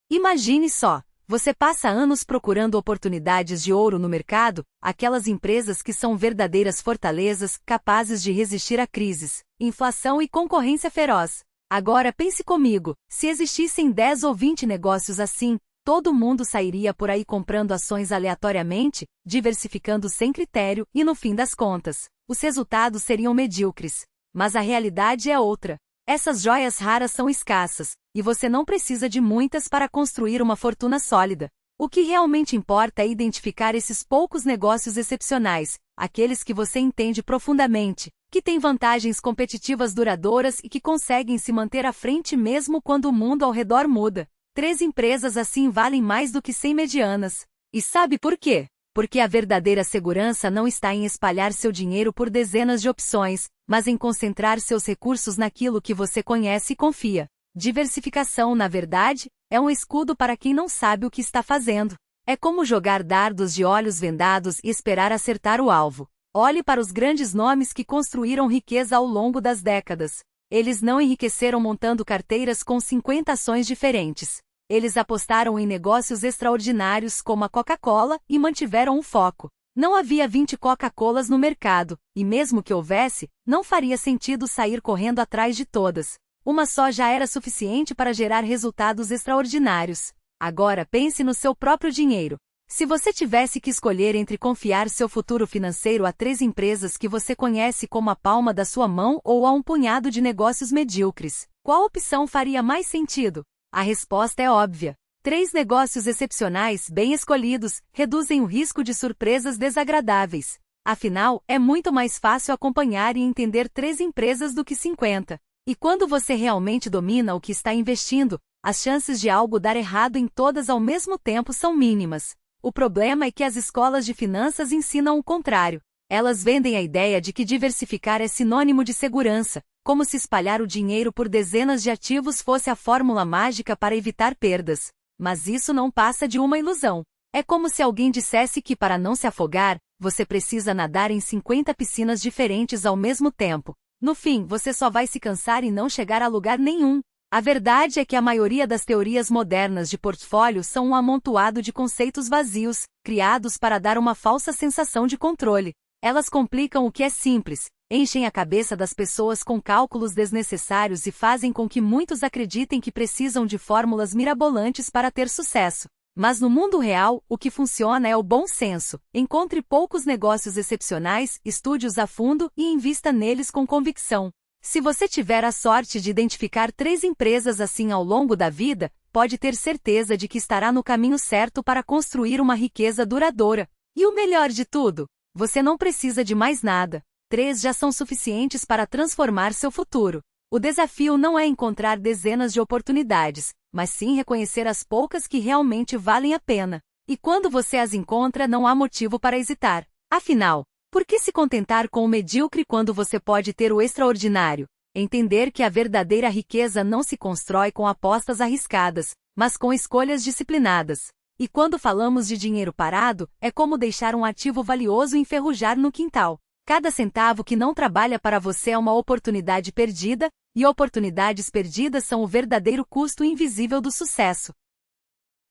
Imagine só, você passa anos procurando oportunidades de ouro no mercado, aquelas empresas que são verdadeiras fortalezas, capazes de resistir a crises, inflação e concorrência feroz. Agora pense comigo, se existissem 10 ou 20 negócios assim, todo mundo sairia por aí comprando ações aleatoriamente, diversificando sem critério e, no fim das contas, os resultados seriam medíocres. Mas a realidade é outra. Essas joias raras são escassas, e você não precisa de muitas para construir uma fortuna sólida. O que realmente importa é identificar esses poucos negócios excepcionais, aqueles que você entende profundamente, que têm vantagens competitivas duradouras e que conseguem se manter à frente mesmo quando o mundo ao redor muda. 3 empresas assim valem mais do que 100 medianas. E sabe por quê? Porque a verdadeira segurança não está em espalhar seu dinheiro por dezenas de opções, mas em concentrar seus recursos naquilo que você conhece e confia. Diversificação, na verdade, é um escudo para quem não sabe o que está fazendo. É como jogar dardos de olhos vendados e esperar acertar o alvo. Olhe para os grandes nomes que construíram riqueza ao longo das décadas. Eles não enriqueceram montando carteiras com 50 ações diferentes. Eles apostaram em negócios extraordinários como a Coca-Cola e mantiveram um foco. Não havia 20 Coca-Colas no mercado, e mesmo que houvesse, não faria sentido sair correndo atrás de todas. Uma só já era suficiente para gerar resultados extraordinários. Agora pense no seu próprio dinheiro. Se você tivesse que escolher entre confiar seu futuro financeiro a 3 empresas que você conhece como a palma da sua mão ou a um punhado de negócios medíocres, qual opção faria mais sentido? A resposta é óbvia. 3 negócios excepcionais, bem escolhidos, reduzem o risco de surpresas desagradáveis. Afinal, é muito mais fácil acompanhar e entender 3 empresas do que 50. E quando você realmente domina o que está investindo, as chances de algo dar errado em todas ao mesmo tempo são mínimas. O problema é que as escolas de finanças ensinam o contrário. Elas vendem a ideia de que diversificar é sinônimo de segurança, como se espalhar o dinheiro por dezenas de ativos fosse a fórmula mágica para evitar perdas. Mas isso não passa de uma ilusão. É como se alguém dissesse que para não se afogar, você precisa nadar em 50 piscinas diferentes ao mesmo tempo. No fim, você só vai se cansar e não chegar a lugar nenhum. A verdade é que a maioria das teorias modernas de portfólio são um amontoado de conceitos vazios, criados para dar uma falsa sensação de controle. Elas complicam o que é simples, enchem a cabeça das pessoas com cálculos desnecessários e fazem com que muitos acreditem que precisam de fórmulas mirabolantes para ter sucesso. Mas no mundo real, o que funciona é o bom senso. Encontre poucos negócios excepcionais, estude-os a fundo e invista neles com convicção. Se você tiver a sorte de identificar 3 empresas assim ao longo da vida, pode ter certeza de que estará no caminho certo para construir uma riqueza duradoura. E o melhor de tudo, você não precisa de mais nada. 3 já são suficientes para transformar seu futuro. O desafio não é encontrar dezenas de oportunidades, mas sim reconhecer as poucas que realmente valem a pena. E quando você as encontra, não há motivo para hesitar. Afinal, por que se contentar com o medíocre quando você pode ter o extraordinário? Entender que a verdadeira riqueza não se constrói com apostas arriscadas, mas com escolhas disciplinadas. E quando falamos de dinheiro parado, é como deixar um ativo valioso enferrujar no quintal. Cada centavo que não trabalha para você é uma oportunidade perdida, e oportunidades perdidas são o verdadeiro custo invisível do sucesso.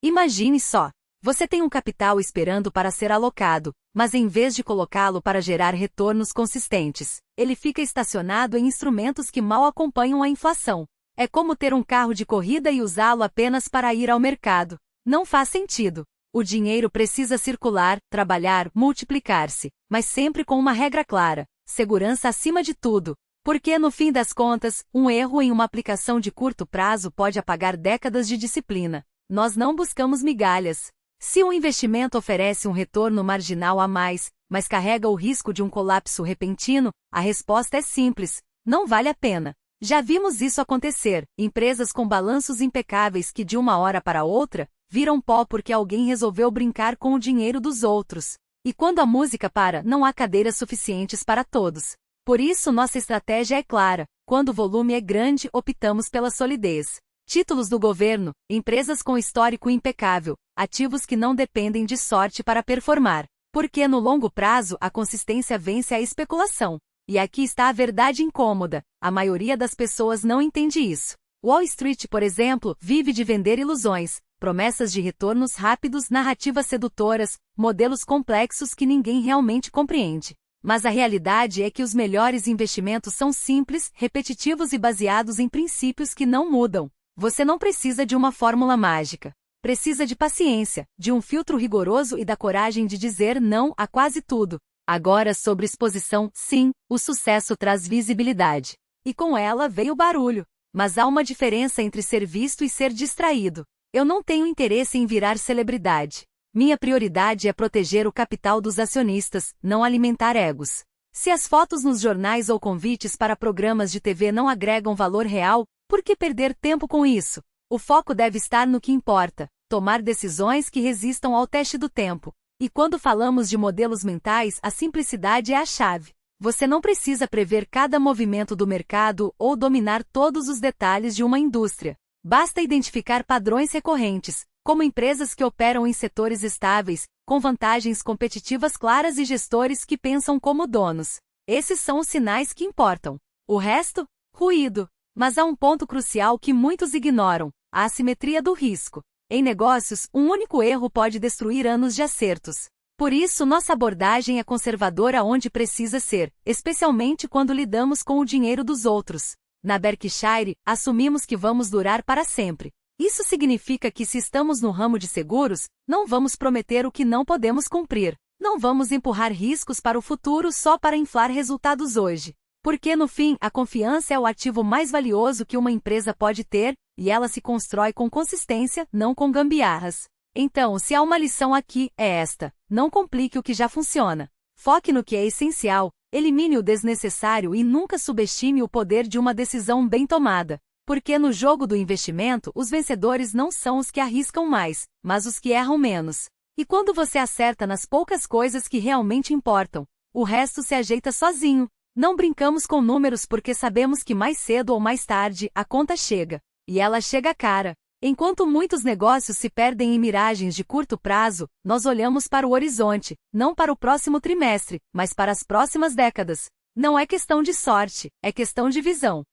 Imagine só. Você tem um capital esperando para ser alocado, mas em vez de colocá-lo para gerar retornos consistentes, ele fica estacionado em instrumentos que mal acompanham a inflação. É como ter um carro de corrida e usá-lo apenas para ir ao mercado. Não faz sentido. O dinheiro precisa circular, trabalhar, multiplicar-se, mas sempre com uma regra clara: segurança acima de tudo. Porque, no fim das contas, um erro em uma aplicação de curto prazo pode apagar décadas de disciplina. Nós não buscamos migalhas. Se um investimento oferece um retorno marginal a mais, mas carrega o risco de um colapso repentino, a resposta é simples: não vale a pena. Já vimos isso acontecer. Empresas com balanços impecáveis que de uma hora para outra, viram pó porque alguém resolveu brincar com o dinheiro dos outros. E quando a música para, não há cadeiras suficientes para todos. Por isso nossa estratégia é clara: quando o volume é grande, optamos pela solidez. Títulos do governo, empresas com histórico impecável, ativos que não dependem de sorte para performar. Porque no longo prazo a consistência vence a especulação. E aqui está a verdade incômoda: a maioria das pessoas não entende isso. Wall Street, por exemplo, vive de vender ilusões. promessas de retornos rápidos, narrativas sedutoras, modelos complexos que ninguém realmente compreende. Mas a realidade é que os melhores investimentos são simples, repetitivos e baseados em princípios que não mudam. Você não precisa de uma fórmula mágica. Precisa de paciência, de um filtro rigoroso e da coragem de dizer não a quase tudo. Agora sobre exposição, sim, o sucesso traz visibilidade. E com ela veio barulho. Mas há uma diferença entre ser visto e ser distraído. Eu não tenho interesse em virar celebridade. Minha prioridade é proteger o capital dos acionistas, não alimentar egos. Se as fotos nos jornais ou convites para programas de TV não agregam valor real, por que perder tempo com isso? O foco deve estar no que importa, tomar decisões que resistam ao teste do tempo. E quando falamos de modelos mentais, a simplicidade é a chave. Você não precisa prever cada movimento do mercado ou dominar todos os detalhes de uma indústria. Basta identificar padrões recorrentes, como empresas que operam em setores estáveis, com vantagens competitivas claras e gestores que pensam como donos. Esses são os sinais que importam. O resto? Ruído. Mas há um ponto crucial que muitos ignoram: a assimetria do risco. Em negócios, um único erro pode destruir anos de acertos. Por isso, nossa abordagem é conservadora onde precisa ser, especialmente quando lidamos com o dinheiro dos outros. Na Berkshire, assumimos que vamos durar para sempre. Isso significa que se estamos no ramo de seguros, não vamos prometer o que não podemos cumprir. Não vamos empurrar riscos para o futuro só para inflar resultados hoje. Porque no fim, a confiança é o ativo mais valioso que uma empresa pode ter, e ela se constrói com consistência, não com gambiarras. Então, se há uma lição aqui, é esta: não complique o que já funciona. Foque no que é essencial, elimine o desnecessário e nunca subestime o poder de uma decisão bem tomada. Porque no jogo do investimento, os vencedores não são os que arriscam mais, mas os que erram menos. E quando você acerta nas poucas coisas que realmente importam, o resto se ajeita sozinho. Não brincamos com números porque sabemos que mais cedo ou mais tarde, a conta chega. E ela chega cara. Enquanto muitos negócios se perdem em miragens de curto prazo, nós olhamos para o horizonte, não para o próximo trimestre, mas para as próximas décadas. Não é questão de sorte, é questão de visão.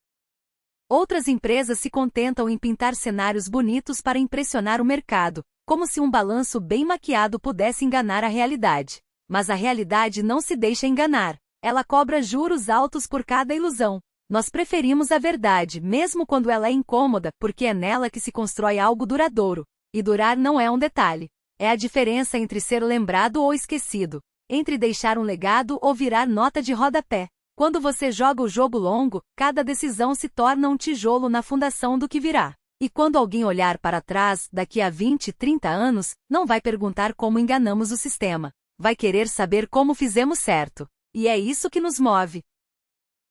Outras empresas se contentam em pintar cenários bonitos para impressionar o mercado, como se um balanço bem maquiado pudesse enganar a realidade. Mas a realidade não se deixa enganar. Ela cobra juros altos por cada ilusão. Nós preferimos a verdade, mesmo quando ela é incômoda, porque é nela que se constrói algo duradouro. E durar não é um detalhe. É a diferença entre ser lembrado ou esquecido, entre deixar um legado ou virar nota de rodapé. Quando você joga o jogo longo, cada decisão se torna um tijolo na fundação do que virá. E quando alguém olhar para trás, daqui a 20, 30 anos, não vai perguntar como enganamos o sistema. Vai querer saber como fizemos certo. E é isso que nos move.